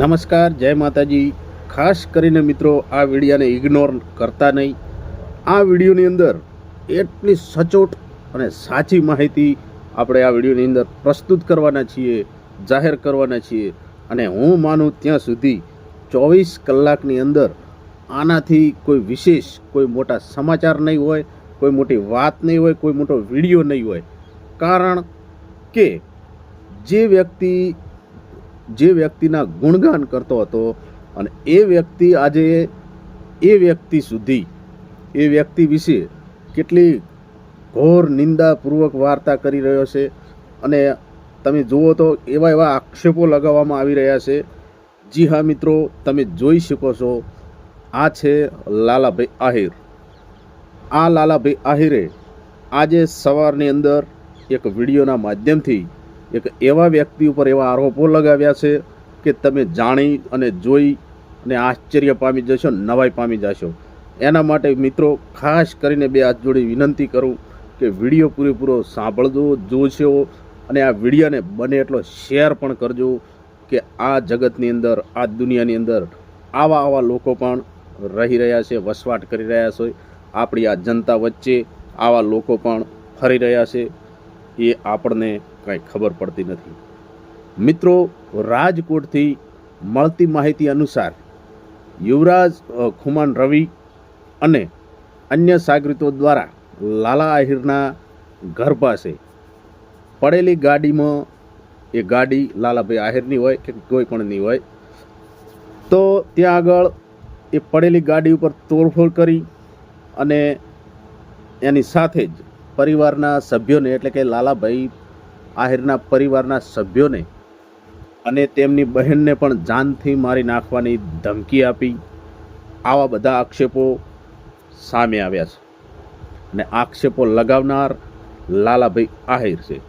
નમસ્કાર, જય માતાજી. ખાસ કરીને મિત્રો આ વિડીયોને ઇગ્નોર કરતા નહીં. આ વિડીયોની અંદર એટલી સચોટ અને સાચી માહિતી આપણે આ વિડીયોની અંદર પ્રસ્તુત કરવાના છીએ, જાહેર કરવાના છીએ. અને હું માનું ત્યાં સુધી 24 કલાકની અંદર આનાથી કોઈ વિશેષ કોઈ મોટા સમાચાર નહીં હોય, કોઈ મોટી વાત નહીં હોય, કોઈ મોટો વિડીયો નહીં હોય. કારણ કે જે વ્યક્તિના ગુણગાન કરતો હતો અને એ વ્યક્તિ આજે એ વ્યક્તિ વિશે કેટલી ઘોર નિંદાપૂર્વક વાર્તા કરી રહ્યો છે. અને તમે જુઓ તો એવા આક્ષેપો લગાવવામાં આવી રહ્યા છે. જી હા મિત્રો, તમે જોઈ શકો છો, આ છે લાલાભાઈ આહિર. આ લાલાભાઈ આહિરે આજે સવારની અંદર એક વિડીયોના માધ્યમથી એક એવા વ્યક્તિ ઉપર એવા આરોપો લગાવ્યા છે કે તમે જાણી અને જોઈ અને આશ્ચર્ય પામી જશો, નવાઈ પામી જશો. એના માટે મિત્રો ખાસ કરીને બે હાથ જોડી વિનંતી કરું કે વિડીયો પૂરેપૂરો સાંભળજો, જોશો અને આ વિડીયોને બને એટલો શેર પણ કરજો કે આ જગતની અંદર, આ દુનિયાની અંદર આવા લોકો પણ રહી રહ્યા છે, વસવાટ કરી રહ્યા છે. આપણી આ જનતા વચ્ચે આવા લોકો પણ ફરી રહ્યા છે, એ આપણને કાંઈ ખબર પડતી નથી. મિત્રો, રાજકોટથી મળતી માહિતી અનુસાર યુવરાજ ખુમાન રવિ અને અન્ય સાગરીતો દ્વારા લાલા આહિરના ઘર પાસે પડેલી ગાડીમાં, એ ગાડી લાલાભાઈ આહિરની હોય કે કોઈ પણની હોય, તો ત્યાં આગળ એ પડેલી ગાડી ઉપર તોડફોડ કરી અને એની સાથે જ પરિવારના સભ્યોને, એટલે કે લાલાભાઈ આહિરના પરિવારના સભ્યોને અને તેમની બહેનને પણ જાનથી મારી નાખવાની ધમકી આપી. આવા બધા આક્ષેપો સામે આવ્યા છે અને આક્ષેપો લગાવનાર લાલાભાઈ આહિર છે.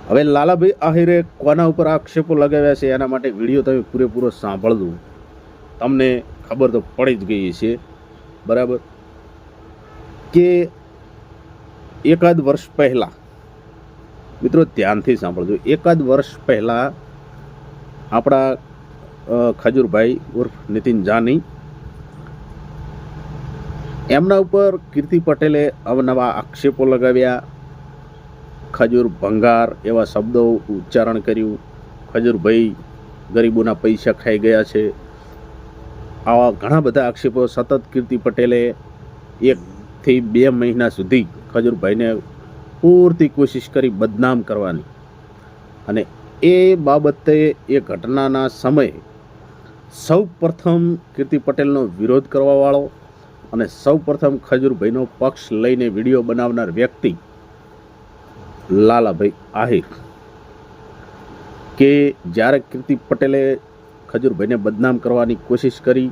હવે લાલાભાઈ આહિરે કોના ઉપર આક્ષેપો લગાવ્યા છે એના માટે વિડીયો તમે પૂરેપૂરો સાંભળજો, તમને ખબર તો પડી જ ગઈ છે. બરાબર કે એકાદ વર્ષ પહેલાં, મિત્રો ધ્યાનથી સાંભળજો, એકાદ વર્ષ પહેલાં આપણા ખજૂરભાઈ ઉર્ફ નીતિન જાની, એમના ઉપર કીર્તિ પટેલે અવનવા આક્ષેપો લગાવ્યા. ખજૂર ભંગાર એવા શબ્દો ઉચ્ચારણ કર્યું. ખજૂરભાઈ ગરીબોના પૈસા ખાઈ ગયા છે. આવા ઘણા બધા આક્ષેપો સતત કીર્તિ પટેલે 1 થી 2 મહિના સુધી ખજૂરભાઈને પૂરતી કોશિશ કરી બદનામ કરવાની. અને એ બાબતે, એ ઘટનાના સમયે સૌ પ્રથમ કીર્તિ પટેલનો વિરોધ કરવાવાળો અને સૌ પ્રથમ ખજૂરભાઈનો પક્ષ લઈને વિડીયો બનાવનાર વ્યક્તિ લાલાભાઈ આહિર. કે જ્યારે કીર્તિ પટેલે ખજૂરભાઈને બદનામ કરવાની કોશિશ કરી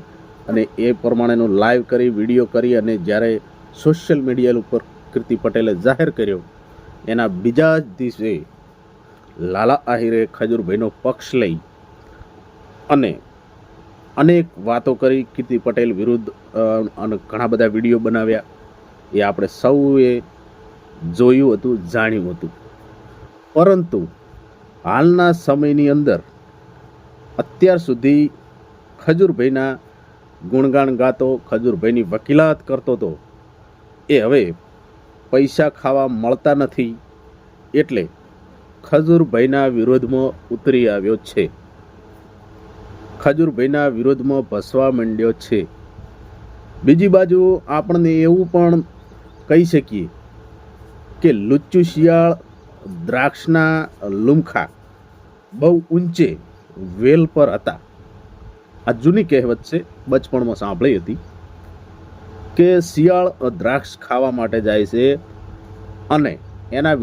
અને એ પ્રમાણેનું લાઈવ કરી, વિડીયો કરી અને જ્યારે સોશિયલ મીડિયા ઉપર કીર્તિ પટેલે જાહેર કર્યો, એના બીજા જ દિવસે લાલા આહિરે ખજૂરભાઈનો પક્ષ લઈ અને અનેક વાતો કરી કીર્તિ પટેલ વિરુદ્ધ અને ઘણા બધા વિડીયો બનાવ્યા. એ આપણે સૌએ જોયું હતું, જાણ્યું હતું. પરંતુ હાલના સમયની અંદર અત્યાર સુધી ખજૂરભાઈના ગુણગાન ગાતો, ખજૂરભાઈની વકીલાત કરતો હતો, એ હવે પૈસા ખાવા મળતા નથી એટલે ખજૂરભાઈના વિરોધમાં ઉતરી આવ્યો છે, ખજૂરભાઈના વિરોધમાં ભસવા માંડ્યો છે. બીજી બાજુ આપણને એવું પણ કહી શકીએ કે લુચ્ચું શિયાળ દ્રાક્ષના લુમખા બહુ ઊંચે વેલ પર હતા. આ જૂની કહેવત છે, બચપણમાં સાંભળી હતી કે શિયાળ દ્રાક્ષ ખાવા માટે જાય છે અને એના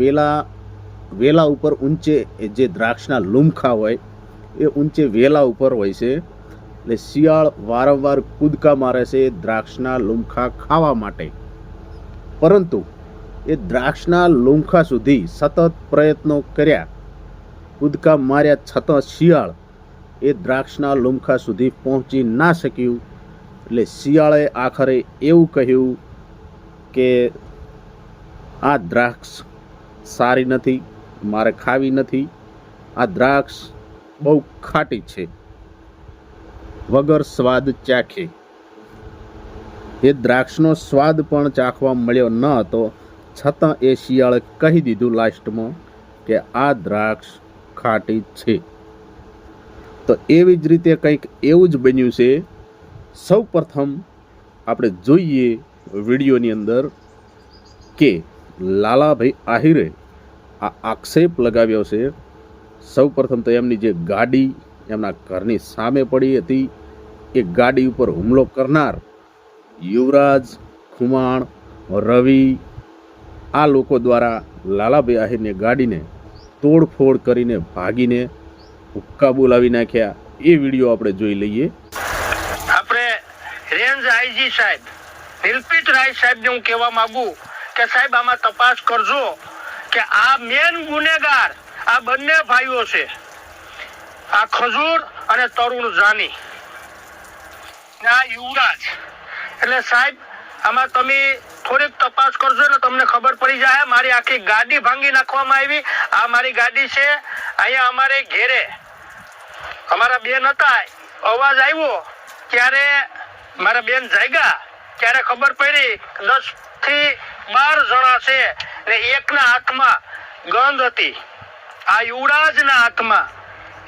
વેલા ઉપર ઊંચે જે દ્રાક્ષના લુમખા હોય એ ઊંચે વેલા ઉપર હોય છે. એટલે શિયાળ વારંવાર કૂદકા મારે છે દ્રાક્ષના લુમખા ખાવા માટે, પરંતુ એ દ્રાક્ષના લુમખા સુધી સતત પ્રયત્નો કર્યા, કૂદકા માર્યા છતાં શિયાળ એ દ્રાક્ષના લુમખા સુધી પહોંચી ના શક્યું. એટલે શિયાળે આખરે એવું કહ્યું કે આ દ્રાક્ષ સારી નથી, મારે ખાવી નથી, આ દ્રાક્ષ બહુ ખાટી છે. વગર સ્વાદ ચાખે. એ દ્રાક્ષનો સ્વાદ પણ ચાખવા મળ્યો ન હતો, છતાં એ શિયાળે કહી દીધું લાસ્ટમાં કે આ દ્રાક્ષ ખાટી છે. તો એવી જ રીતે કંઈક એવું જ બન્યું છે. સૌ પ્રથમ આપણે જોઈએ વિડીયોની અંદર કે લાલાભાઈ આહિરે આ આક્ષેપ લગાવ્યો છે. સૌ પ્રથમ તો એમની જે ગાડી એમના ઘરની સામે પડી હતી, એ ગાડી ઉપર હુમલો કરનાર યુવરાજ, ખુમાણ, રવિ આ લોકો દ્વારા લાલાભાઈ આહિરની ગાડીને તોડફોડ કરીને ભાગીને હુક્કા બોલાવી નાખ્યા. એ વિડીયો આપણે જોઈ લઈએ. આપણે રેન્જ આઈજી સાહેબ નિલપિત રાય સાહેબને હું કહેવા માંગુ કે સાહેબ આમાં તપાસ કરજો કે આ મેન ગુનેગાર આ બંને ભાઈઓ છે, આ ખજૂર અને તરુણ જાની, આ યુવરાજ. એટલે સાહેબ આમાં તમે થોડીક તપાસ કરજો ને તમને ખબર પડી જાય. મારી આખી ગાડી ભાંગી નાખવામાં આવી. આ મારી ગાડી છે. અહીંયા અમારે ઘેરે અમારા બેન હતા, અવાજ આવ્યો ત્યારે મારા બેન જાગ્યા ત્યારે ખબર પડી 10 થી 12 જણા છે ને એકના હાથમાં ગંધ હતી, આ યુવરાજના હાથમાં.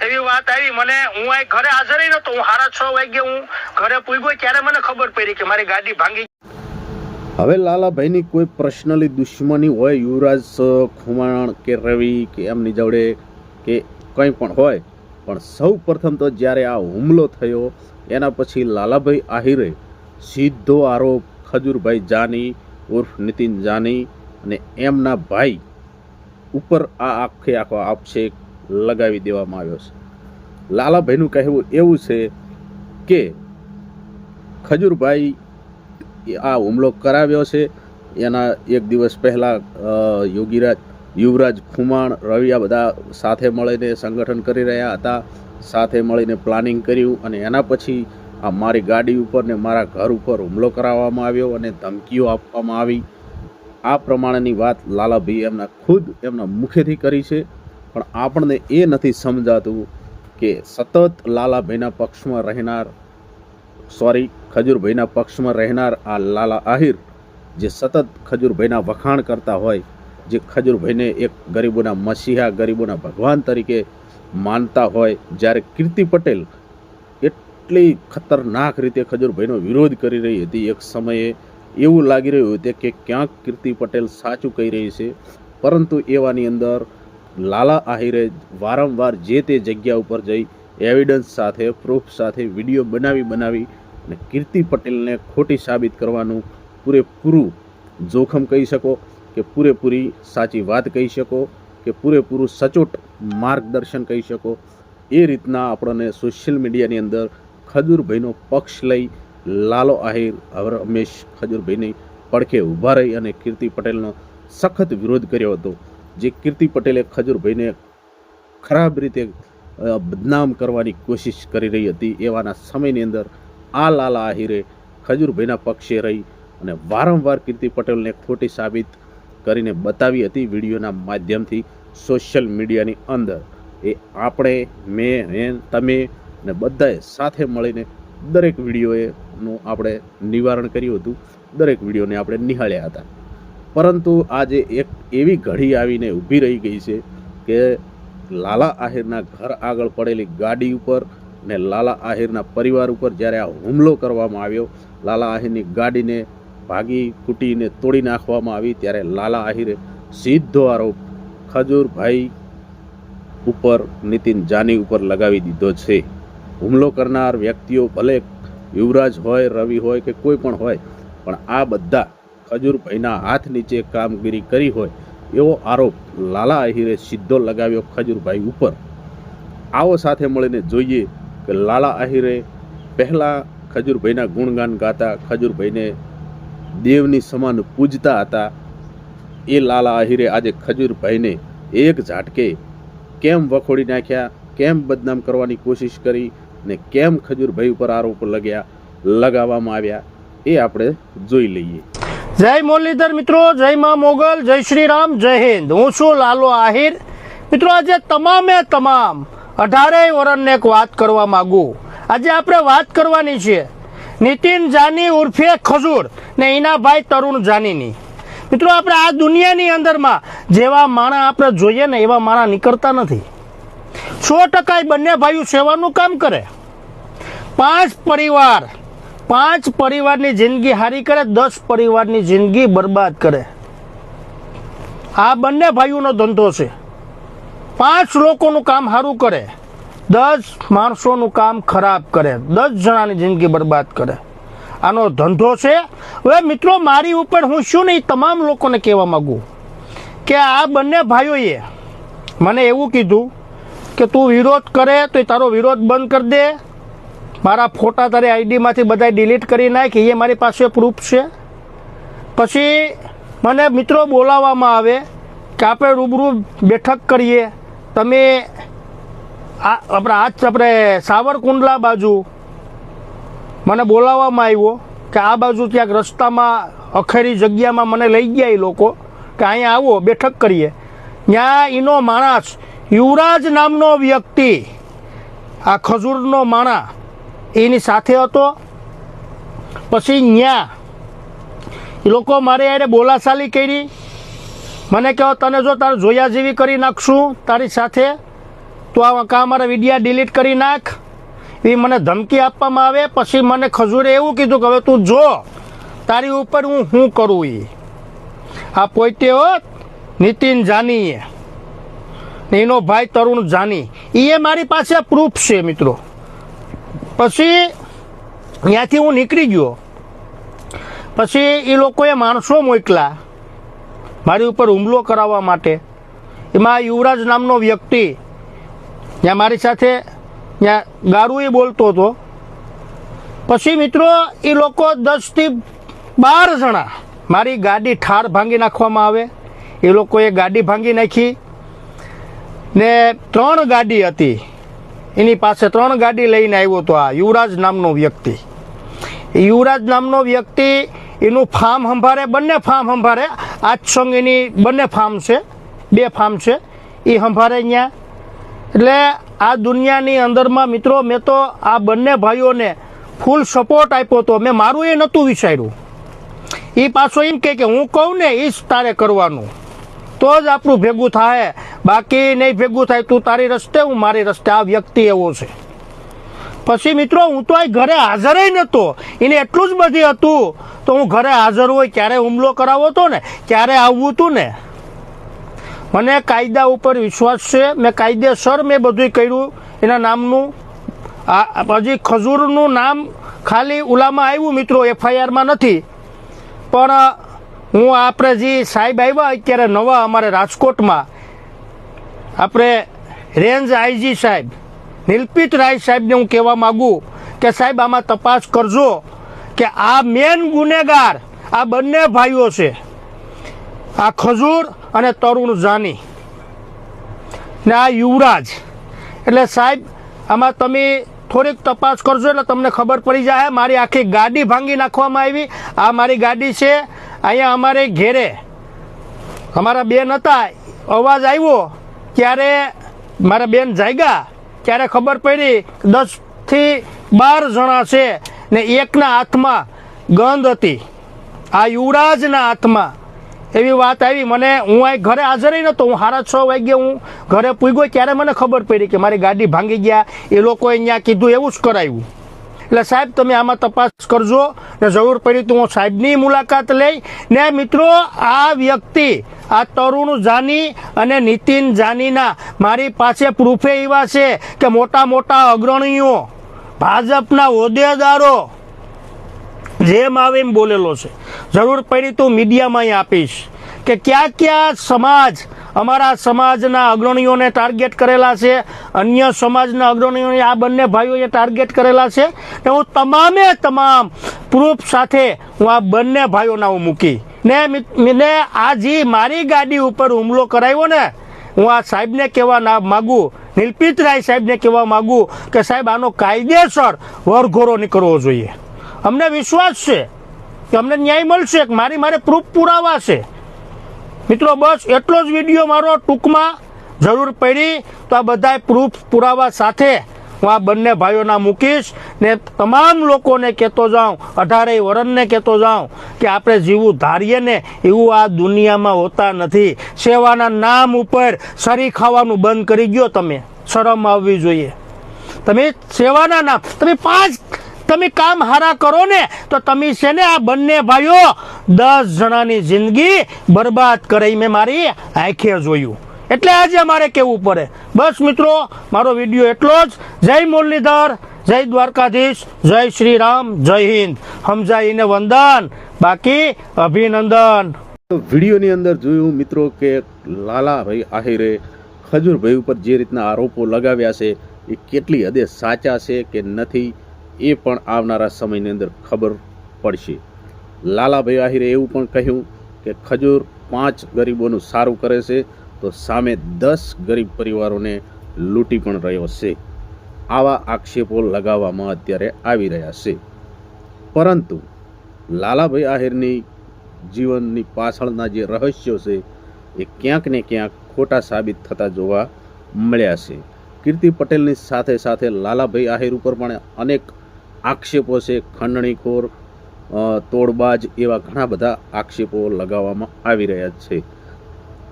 એવી વાત આવી મને. હું અહીં ઘરે હાજર નતો. હું 6:30 વાગે હું ઘરે પૂગ્યો ત્યારે મને ખબર પડી કે મારી ગાડી ભાંગી. હવે લાલાભાઈની કોઈ પર્સનલી દુશ્મની હોય યુવરાજ, ખુમાણ કે રવિ કે એમની જોડે કે કંઈ પણ હોય, પણ સૌ પ્રથમ તો જ્યારે આ હુમલો થયો એના પછી લાલાભાઈ આહિરે સીધો આરોપ ખજૂરભાઈ જાની ઉર્ફ નીતિન જાની અને એમના ભાઈ ઉપર આ આખો આક્ષેપ લગાવી દેવામાં આવ્યો છે. લાલાભાઈનું કહેવું એવું છે કે ખજૂરભાઈ આ હુમલો કરાવ્યો છે એના એક દિવસ પહેલાં યુવરાજ, ખુમાણ, રવિ આ બધા સાથે મળીને સંગઠન કરી રહ્યા હતા, સાથે મળીને પ્લાનિંગ કર્યું અને એના પછી આ મારી ગાડી ઉપર ને મારા ઘર ઉપર હુમલો કરાવવામાં આવ્યો અને ધમકીઓ આપવામાં આવી. આ પ્રમાણેની વાત લાલાભાઈ એમના મુખેથી કરી છે. પણ આપણને એ નથી સમજાતું કે સતત લાલાભાઈના પક્ષમાં રહેનાર ખજૂરભાઈના પક્ષમાં રહેનાર આ લાલા આહિર જે સતત ખજૂરભાઈના વખાણ કરતા હોય, જે ખજૂરભાઈને એક ગરીબોના મસીહા, ગરીબોના ભગવાન તરીકે માનતા હોય, જ્યારે કીર્તિ પટેલ એટલી ખતરનાક રીતે ખજૂરભાઈનો વિરોધ કરી રહી હતી, એક સમયે એવું લાગી રહ્યું હતું કે ક્યાંક કીર્તિ પટેલ સાચું કહી રહી છે, પરંતુ એવાની અંદર લાલા આહિરે વારંવાર જે તે જગ્યા ઉપર જઈ એવિડન્સ સાથે, પ્રૂફ સાથે વિડીયો બનાવી અને કીર્તિ પટેલને ખોટી સાબિત કરવાનું પૂરેપૂરું જોખમ કહી શકો કે પૂરેપૂરી સાચી વાત કહી શકો કે પૂરેપૂરું સચોટ માર્ગદર્શન કહી શકો. એ રીતના આપણને સોશિયલ મીડિયાની અંદર ખજૂરભાઈનો પક્ષ લઈ લાલો આહિર હંમેશ ખજૂરભાઈની પડખે ઊભા રહી અને કીર્તિ પટેલનો સખત વિરોધ કર્યો હતો. જે કીર્તિ પટેલે ખજૂરભાઈને ખરાબ રીતે બદનામ કરવાની કોશિશ કરી રહી હતી, એવાના સમયની અંદર આ લાલા આહિરે ખજૂરભાઈના પક્ષે રહી અને વારંવાર કીર્તિ પટેલને ખોટી સાબિત કરીને બતાવી હતી વિડીયોના માધ્યમથી સોશિયલ મીડિયાની અંદર. એ આપણે, મેં, તમે ને બધાએ સાથે મળીને દરેક વિડીયોનું આપણે નિવારણ કર્યું હતું, દરેક વિડીયોને આપણે નિહાળ્યા હતા. પરંતુ આજે એક એવી ઘડી આવીને ઊભી રહી ગઈ છે કે લાલા આહિરના ઘર આગળ પડેલી ગાડી ઉપર ને લાલા આહિરના પરિવાર ઉપર જ્યારે આ હુમલો કરવામાં આવ્યો, લાલા આહિરની ગાડીને ભાગી કૂટીને તોડી નાખવામાં આવી, ત્યારે લાલા આહિરે સીધો આરોપ ખજૂરભાઈ ઉપર, નીતિન જાની ઉપર લગાવી દીધો છે. હુમલો કરનાર વ્યક્તિઓ ભલે યુવરાજ હોય, રવિ હોય કે કોઈ પણ હોય, પણ આ બધા ખજૂરભાઈના હાથ નીચે કામગીરી કરી હોય એવો આરોપ લાલા આહિરે સીધો લગાવ્યો ખજૂરભાઈ ઉપર. આવો સાથે મળીને જોઈએ કે લાલા આહિરે પહેલાં ખજૂરભાઈના ગુણગાન ગાતા, ખજૂરભાઈને દેવની સમાન પૂજતા હતા. એ લાલા આહિરે આજે ખજૂરભાઈને એક ઝાટકે કેમ વખોડી નાખ્યા, કેમ બદનામ કરવાની કોશિશ કરી ને કેમ ખજૂરભાઈ ઉપર આરોપ લગાવવામાં આવ્યા, એ આપણે જોઈ લઈએ. જય મુરલીધર મિત્રો, જય માં મોગલ, જય શ્રી રામ, જય હિન્દ. હું છું લાલો આહિર. મિત્રો આજે તમામ 18 વર્ષને એક વાત કરવા માંગુ. આજે આપણે વાત કરવાની છે નીતિન જાની ઉર્ફે ખજૂર ને એના ભાઈ તરુણ જાનીની. મિત્રો આપણે આ દુનિયાની અંદરમાં જેવા માણા આપણે જોઈએ ને એવા માણા નીકળતા નથી. 100% બંને ભાઈઓ સેવાનું કામ કરે. 5 પરિવારની જિંદગી હારી કરે, 10 પરિવારની જિંદગી બરબાદ કરે. આ બંને ભાઈઓનો ધંધો છે. 5 લોકોનું કામ સારું કરે, 10 માણસોનું કામ ખરાબ કરે, 10 જણાની જિંદગી બરબાદ કરે. આનો ધંધો છે. હવે મિત્રો મારી ઉપર હું શું નહીં તમામ લોકોને કહેવા માગું કે આ બંને ભાઈઓએ મને એવું કીધું કે તું વિરોધ કરે તો તારો વિરોધ બંધ કરી દે, મારા ફોટા તારી આઈડીમાંથી બધા ડિલીટ કરી નાખ, એ મારી પાસે પ્રૂફ છે. પછી મને મિત્રો બોલાવવામાં આવે કે આપણે રૂબરૂ બેઠક કરીએ. તમે આપણે સાવરકુંડલા બાજુ મને બોલાવવામાં આવ્યો કે આ બાજુ ક્યાંક રસ્તામાં અખેરી જગ્યામાં મને લઈ ગયા એ લોકો કે અહીંયા આવો બેઠક કરીએ. ત્યાં એનો માણસ યુવરાજ નામનો વ્યક્તિ, આ ખજૂરનો માણા એની સાથે હતો. પછી ત્યાં એ લોકો મારે યારે બોલાચાલી કરી. મને કહો તને જો તારે જોયા જેવી કરી નાખશું તારી સાથે, તો આ અમારા વિડીયા ડિલીટ કરી નાખ, એ મને ધમકી આપવામાં આવે. પછી મને ખજૂરે એવું કીધું કે હવે તું જો તારી ઉપર હું શું કરું. આ પોતે હો નીતિન જાનીએ ને એનો ભાઈ તરુણ જાની, એ મારી પાસે પ્રૂફ છે મિત્રો. પછી ત્યાંથી હું નીકળી ગયો. પછી એ લોકોએ માણસો મોકલા મારી ઉપર હુમલો કરાવવા માટે. એમાં યુવરાજ નામનો વ્યક્તિ ત્યાં મારી સાથે ત્યાં ગારું એ બોલતો હતો. પછી મિત્રો એ લોકો 10 થી 12 જણા મારી ગાડી ઠાર ભાંગી નાખવામાં આવે. એ લોકોએ ગાડી ભાંગી નાખી ને 3 ગાડી હતી એની પાસે, 3 ગાડી લઈને આવ્યો હતો આ યુવરાજ નામનો વ્યક્તિ. એ યુવરાજ નામનો વ્યક્તિ એનું ફાર્મ સંભાળે, બંને ફાર્મ સંભાળે. આજ સંગ એની બંને ફાર્મ છે, 2 ફાર્મ છે, એ સંભાળે અહીંયા. એટલે આ દુનિયાની અંદરમાં મિત્રો મેં તો આ બંને ભાઈઓને ફૂલ સપોર્ટ આપ્યો હતો. મેં મારું એ નહોતું વિચાર્યું. એ પાછો એમ કે હું કહું ને એ જ તારે કરવાનું, તો જ આપણું ભેગું થાય, બાકી નહીં ભેગું થાય. તું તારી રસ્તે, હું મારી રસ્તે. આ વ્યક્તિ એવો છે. પછી મિત્રો હું તો અહીં ઘરે હાજર નહોતો. એને એટલું જ બધી હતું તો હું ઘરે હાજર હોય ક્યારે હુમલો કરાવો હતો ને, ક્યારે આવવું હતું ને. મને કાયદા ઉપર વિશ્વાસ છે. મેં કાયદેસર મેં બધું કર્યું. એના નામનું હજી ખજૂરનું નામ ખાલી ઉલામાં આવ્યું મિત્રો, FIRમાં નથી. પણ હું આપણે જે સાહેબ આવ્યા અત્યારે નવા અમારે રાજકોટમાં, આપણે રેન્જ IG સાહેબ નિલપિત રાય સાહેબને હું કહેવા માગું કે સાહેબ આમાં તપાસ કરજો કે આ મેન ગુનેગાર આ બંને ભાઈઓ છે, આ ખજૂર અને તરુણ જાની ને આ યુવરાજ. એટલે સાહેબ આમાં તમે થોડીક તપાસ કરજો એટલે તમને ખબર પડી જાય. મારી આખી ગાડી ભાંગી નાખવામાં આવી. આ મારી ગાડી છે. અહીંયા અમારે ઘેરે અમારા બેન હતા, અવાજ આવ્યો ત્યારે મારા બેન જાગ્યા, ત્યારે ખબર પડી 10 થી 12 જણા છે ને એકના હાથમાં ગંધ હતી, આ યુવરાજના હાથમાં. એવી વાત આવી. મને હું અહીં ઘરે હાજર નહોતો. હું 6:30 વાગે હું ઘરે પૂગ્યો ત્યારે મને ખબર પડી કે મારી ગાડી ભાંગી ગયા. એ લોકોએ અહીંયા કીધું એવું જ કરાવ્યું. એટલે સાહેબ તમે આમાં તપાસ કરજો ને જરૂર પડી તો હું સાહેબની મુલાકાત લઈ. ને મિત્રો આ વ્યક્તિ આ તરુણ જાની અને નીતિન જાનીના મારી પાસે પ્રૂફે એવા છે કે મોટા મોટા અગ્રણીઓ, ભાજપના હોદ્દેદારો જેમ આવે એમ બોલેલો છે. જરૂર પડી તો મીડિયામાં અહીં આપીશ કે ક્યાં ક્યાં સમાજ, અમારા સમાજના અગ્રણીઓને ટાર્ગેટ કરેલા છે, અન્ય સમાજના અગ્રણીઓને આ બંને ભાઈઓએ ટાર્ગેટ કરેલા છે. ને હું તમામ પ્રૂફ સાથે હું આ બંને ભાઈઓના હું મૂકી ને આ જે મારી ગાડી ઉપર હુમલો કરાવ્યો ને, હું આ સાહેબને કહેવા માગું, નિલપિત રાય સાહેબને કહેવા માગું કે સાહેબ આનો કાયદેસર વરઘોડો નીકળવો જોઈએ. અમને વિશ્વાસ છે કે અમને ન્યાય મળશે. મારે પ્રૂફ પુરાવા છે મિત્રો. બસ એટલો જ વિડીયો મારો ટૂંકમાં. જરૂર પડી તો આ બધા પ્રૂફ પુરાવા સાથે હું આ બંને ભાઈઓના મૂકીશ ને તમામ લોકોને કહેતો જાઉં, 18 વર્ષને કહેતો જાઉં કે આપણે જીવું ધારીએ ને એવું આ દુનિયામાં હોતા નથી. સેવાના નામ ઉપર સરી ખાવાનું બંધ કરી ગયો. તમે શરમ આવવી જોઈએ. તમે સેવાના નામ તમે કામ હારા કરો ને તો તમે છે ને આ બંને ભાઈઓ 10 જણાની જિંદગી બરબાદ કરે મેં મારી આંખે જોયું. એટલે આજે મારે કહેવું પડે. બસ મિત્રો, મારો વિડીયો એટલો જ. જય મુરલીધર, જય દ્વારકાધીશ, જય શ્રી રામ, જય હિન્દ. સમજાઈને વંદન, બાકી અભિનંદન. વિડીયોની અંદર જોયું મિત્રો કે લાલાભાઈ આહિરે ખજૂરભાઈ ઉપર જે રીતના આરોપો લગાવ્યા છે એ કેટલી હદે સાચા છે કે નથી એ પણ આવનારા સમયની અંદર ખબર પડશે. લાલાભાઈ આહિરે એવું પણ કહ્યું કે ખજૂર 5 ગરીબોનું સારું કરે છે તો સામે 10 ગરીબ પરિવારોને લૂંટી પણ રહ્યો છે. આવા આક્ષેપો લગાવવામાં અત્યારે આવી રહ્યા છે. પરંતુ લાલાભાઈ આહિરની જીવનની પાછળના જે રહસ્યો છે એ ક્યાંક ને ક્યાંક ખોટા સાબિત થતા જોવા મળ્યા છે. કીર્તિ પટેલની સાથે સાથે લાલાભાઈ આહિર ઉપર પણ અનેક આક્ષેપો છે. ખંડણીખોર, તોડબાજ એવા ઘણા બધા આક્ષેપો લગાવવામાં આવી રહ્યા છે.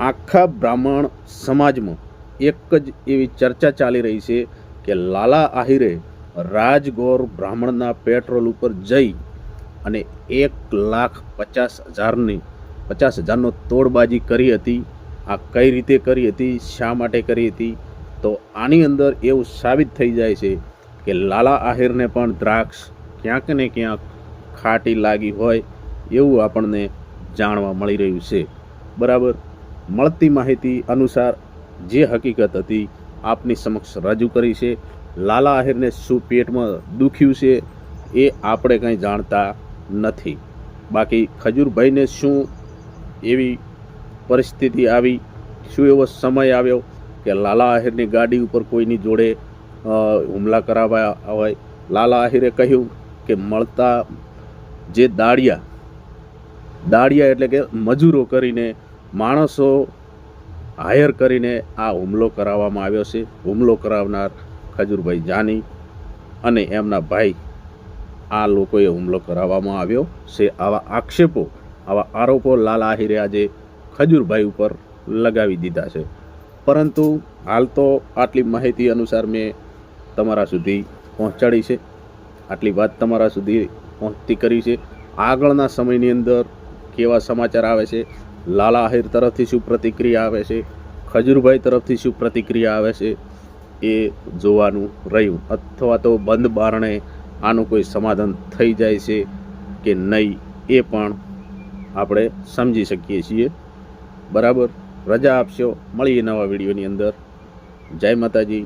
આખા બ્રાહ્મણ સમાજમાં એક જ એવી ચર્ચા ચાલી રહી છે કે લાલા આહિરે રાજગોર બ્રાહ્મણના પેટ્રોલ ઉપર જઈ અને 1,50,000નો તોડબાજી કરી હતી. આ કઈ રીતે કરી હતી, શા માટે કરી હતી? તો આની અંદર એવું સાબિત થઈ જાય છે કે લાલા આહિરને પણ દ્રાક્ષ ક્યાંક ને ક્યાંક ખાટી લાગી હોય એવું આપણને જાણવા મળી રહ્યું છે. બરાબર, મળતી માહિતી અનુસાર જે હકીકત હતી આપની સમક્ષ રજૂ કરી છે. લાલા આહિરને શું પેટમાં દુખ્યું છે એ આપણે કંઈ જાણતા નથી. બાકી ખજૂરભાઈને શું એવી પરિસ્થિતિ આવી, શું એવો સમય આવ્યો કે લાલા આહિરની ગાડી ઉપર કોઈની જોડે હુમલા કરાવ્યા હોય? લાલા આહિરે કહ્યું કે મળતા જે દાડિયા એટલે કે મજૂરો કરીને, માણસો હાયર કરીને આ હુમલો કરાવવામાં આવ્યો છે. હુમલો કરાવનાર ખજૂરભાઈ જાની અને એમના ભાઈ, આ લોકોએ હુમલો કરાવવામાં આવ્યો છે. આવા આક્ષેપો, આવા આરોપો લાલા આહિરે આજે ખજૂરભાઈ ઉપર લગાવી દીધા છે. પરંતુ હાલ તો આટલી માહિતી અનુસાર મેં તમારા સુધી પહોંચાડી છે, આટલી વાત તમારા સુધી પહોંચતી કરી છે. આગળના સમયની અંદર કેવા સમાચાર આવે છે, લાલા આહિર તરફથી શું પ્રતિક્રિયા આવે છે, ખજૂરભાઈ તરફથી શું પ્રતિક્રિયા આવે છે એ જોવાનું રહ્યું. અથવા તો બંધ બારણે આનું કોઈ સમાધાન થઈ જાય છે કે નહીં એ પણ આપણે સમજી શકીએ છીએ. બરાબર, રજા આપશો. મળીએ નવા વિડીયોની અંદર. જય માતાજી,